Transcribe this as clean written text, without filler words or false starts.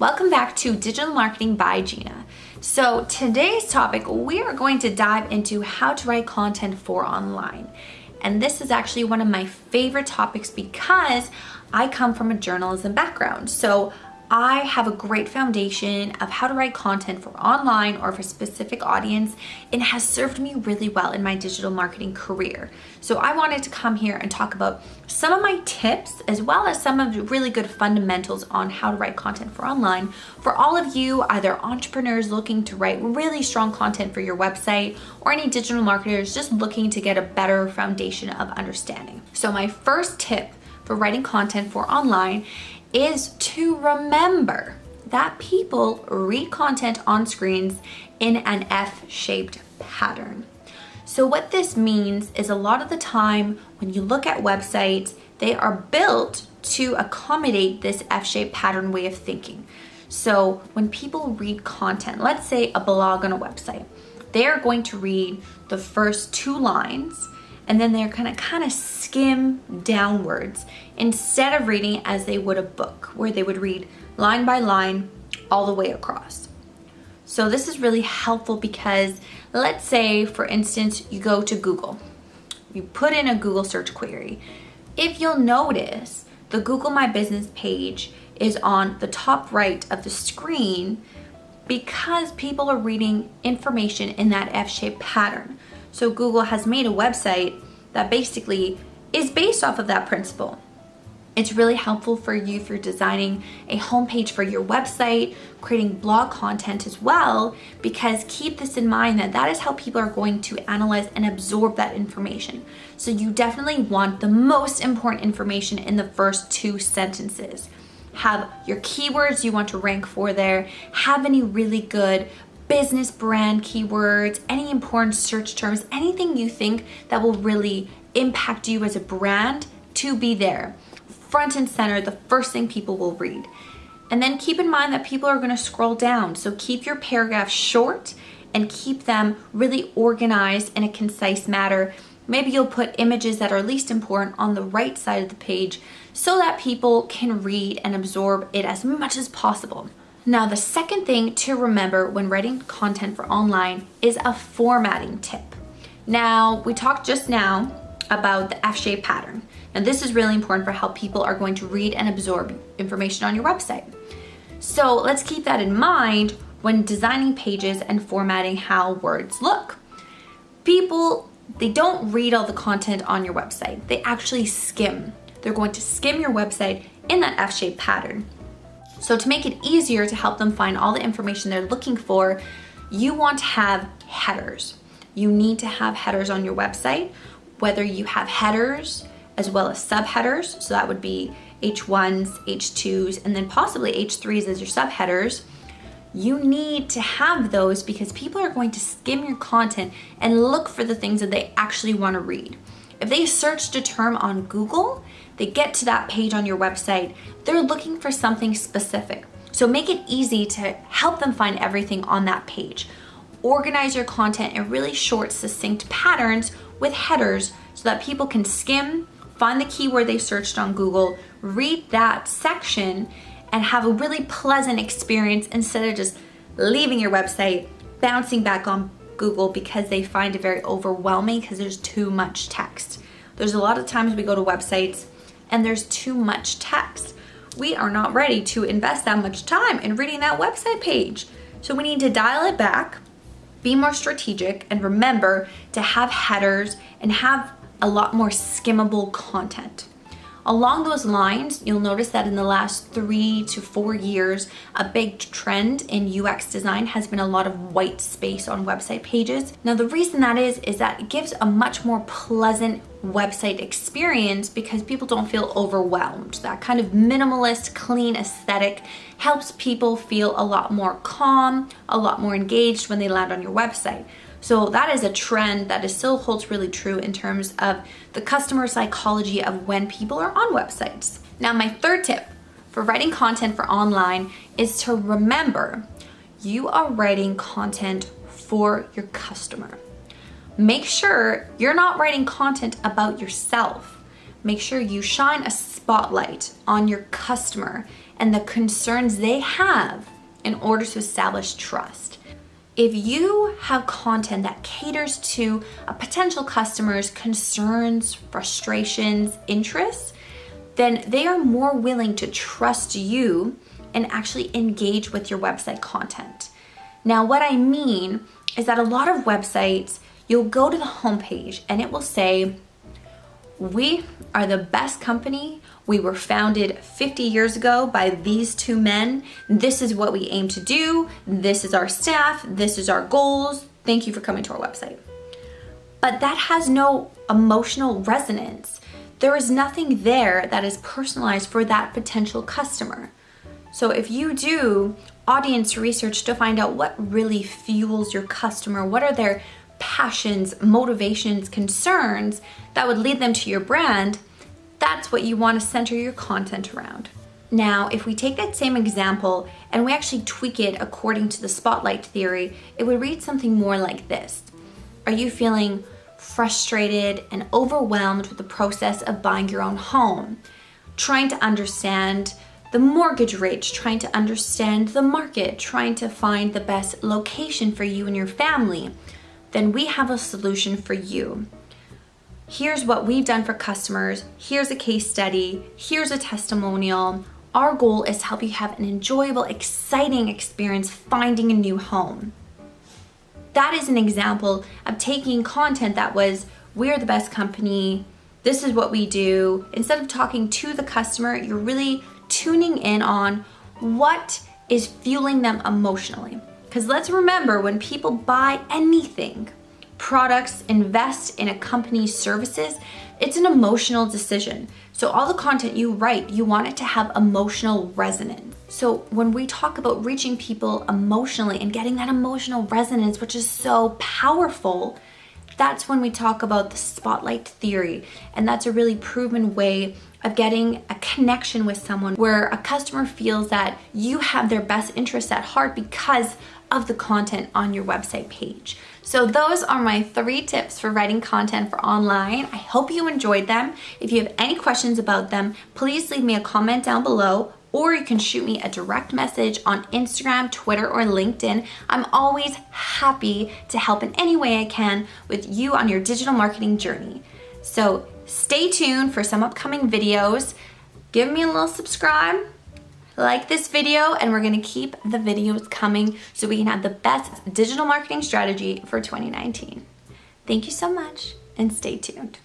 Welcome back to Digital Marketing by Gina. So today's topic, we are going to dive into how to write content for online. And this is actually one of my favorite topics because I come from a journalism background. So I have a great foundation of how to write content for online or for a specific audience. It has served me really well in my digital marketing career. So I wanted to come here and talk about some of my tips as well as some of the really good fundamentals on how to write content for online for all of you, either entrepreneurs looking to write really strong content for your website or any digital marketers just looking to get a better foundation of understanding. So my first tip for writing content for online is to remember that people read content on screens in an F-shaped pattern. So what this means is a lot of the time when you look at websites, they are built to accommodate this F-shaped pattern way of thinking. So when people read content, let's say a blog on a website, they are going to read the first 2 lines and then they're gonna kind of skim downwards instead of reading as they would a book, where they would read line by line all the way across. So this is really helpful because let's say, for instance, you go to Google. You put in a Google search query. If you'll notice, the Google My Business page is on the top right of the screen because people are reading information in that F-shaped pattern. So Google has made a website that basically is based off of that principle. It's really helpful for you if you're designing a homepage for your website, creating blog content as well, because keep this in mind that is how people are going to analyze and absorb that information. So you definitely want the most important information in the first 2 sentences. Have your keywords you want to rank for there, have any really good business brand keywords, any important search terms, anything you think that will really impact you as a brand to be there. Front and center, the first thing people will read. And then keep in mind that people are going to scroll down. So keep your paragraphs short and keep them really organized in a concise manner. Maybe you'll put images that are least important on the right side of the page so that people can read and absorb it as much as possible. Now, the second thing to remember when writing content for online is a formatting tip. Now, we talked just now about the F-shaped pattern. Now, this is really important for how people are going to read and absorb information on your website. So let's keep that in mind when designing pages and formatting how words look. People, they don't read all the content on your website. They actually skim. They're going to skim your website in that F-shaped pattern. So to make it easier to help them find all the information they're looking for, you want to have headers. You need to have headers on your website, whether you have headers as well as subheaders. So that would be H1s, H2s, and then possibly H3s as your subheaders. You need to have those because people are going to skim your content and look for the things that they actually want to read. If they searched a term on Google, they get to that page on your website, they're looking for something specific. So make it easy to help them find everything on that page. Organize your content in really short, succinct patterns with headers so that people can skim, find the keyword they searched on Google, read that section, and have a really pleasant experience instead of just leaving your website, bouncing back on Google because they find it very overwhelming because there's too much text. There's a lot of times we go to websites and there's too much text. We are not ready to invest that much time in reading that website page. So we need to dial it back, be more strategic, and remember to have headers and have a lot more skimmable content. Along those lines, you'll notice that in the last 3 to 4 years, a big trend in UX design has been a lot of white space on website pages. Now, the reason that is that it gives a much more pleasant website experience because people don't feel overwhelmed. That kind of minimalist, clean aesthetic helps people feel a lot more calm, a lot more engaged when they land on your website. So that is a trend that still holds really true in terms of the customer psychology of when people are on websites. Now, my third tip for writing content for online is to remember you are writing content for your customer. Make sure you're not writing content about yourself. Make sure you shine a spotlight on your customer and the concerns they have in order to establish trust. If you have content that caters to a potential customer's concerns, frustrations, interests, then they are more willing to trust you and actually engage with your website content. Now, what I mean is that a lot of websites, you'll go to the homepage and it will say, "We are the best company. We were founded 50 years ago by these two men. This is what we aim to do. This is our staff. This is our goals. Thank you for coming to our website." But that has no emotional resonance. There is nothing there that is personalized for that potential customer. So if you do audience research to find out what really fuels your customer, what are their passions, motivations, concerns that would lead them to your brand, that's what you want to center your content around. Now, if we take that same example and we actually tweak it according to the spotlight theory, it would read something more like this. Are you feeling frustrated and overwhelmed with the process of buying your own home? Trying to understand the mortgage rates, trying to understand the market, trying to find the best location for you and your family? Then we have a solution for you. Here's what we've done for customers. Here's a case study. Here's a testimonial. Our goal is to help you have an enjoyable, exciting experience finding a new home. That is an example of taking content that was, "We're the best company. This is what we do." Instead of talking to the customer, you're really tuning in on what is fueling them emotionally. Because let's remember, when people buy anything, products, invest in a company's services, it's an emotional decision. So all the content you write, you want it to have emotional resonance. So when we talk about reaching people emotionally and getting that emotional resonance, which is so powerful, that's when we talk about the spotlight theory. And that's a really proven way of getting a connection with someone where a customer feels that you have their best interests at heart because of the content on your website page. So those are my 3 tips for writing content for online. I hope you enjoyed them. If you have any questions about them, please leave me a comment down below, or you can shoot me a direct message on Instagram, Twitter, or LinkedIn. I'm always happy to help in any way I can with you on your digital marketing journey. So stay tuned for some upcoming videos. Give me a little subscribe, like this video, and we're gonna keep the videos coming so we can have the best digital marketing strategy for 2019. Thank you so much, and stay tuned.